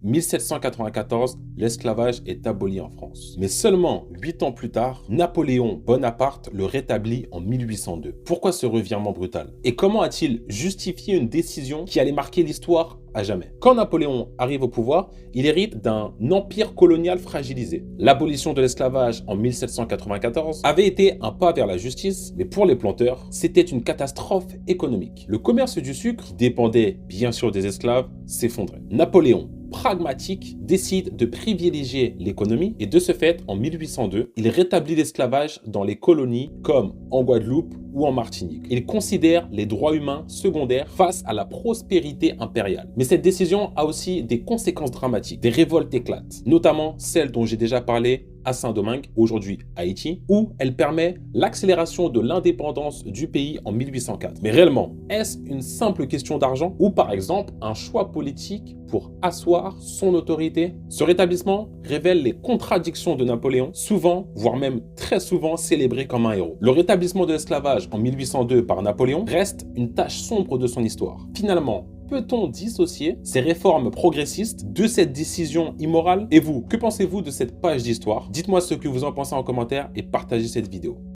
1794, l'esclavage est aboli en France. Mais seulement 8 ans plus tard, Napoléon Bonaparte le rétablit en 1802. Pourquoi ce revirement brutal? Et comment a-t-il justifié une décision qui allait marquer l'histoire à jamais? Quand Napoléon arrive au pouvoir, il hérite d'un empire colonial fragilisé. L'abolition de l'esclavage en 1794 avait été un pas vers la justice, mais pour les planteurs, c'était une catastrophe économique. Le commerce du sucre, qui dépendait bien sûr des esclaves, s'effondrait. Napoléon, pragmatique, décide de privilégier l'économie et de ce fait, en 1802, il rétablit l'esclavage dans les colonies comme en Guadeloupe ou en Martinique. Il considère les droits humains secondaires face à la prospérité impériale. Mais cette décision a aussi des conséquences dramatiques. Des révoltes éclatent, notamment celle dont j'ai déjà parlé à Saint-Domingue, aujourd'hui Haïti, où elle permet l'accélération de l'indépendance du pays en 1804. Mais réellement, est-ce une simple question d'argent ou par exemple un choix politique pour asseoir son autorité? Ce rétablissement révèle les contradictions de Napoléon, souvent, voire même très souvent, célébré comme un héros. Le rétablissement de l'esclavage en 1802 par Napoléon reste une tache sombre de son histoire. Finalement, peut-on dissocier ces réformes progressistes de cette décision immorale? Et vous, que pensez-vous de cette page d'histoire? Dites-moi ce que vous en pensez en commentaire et partagez cette vidéo.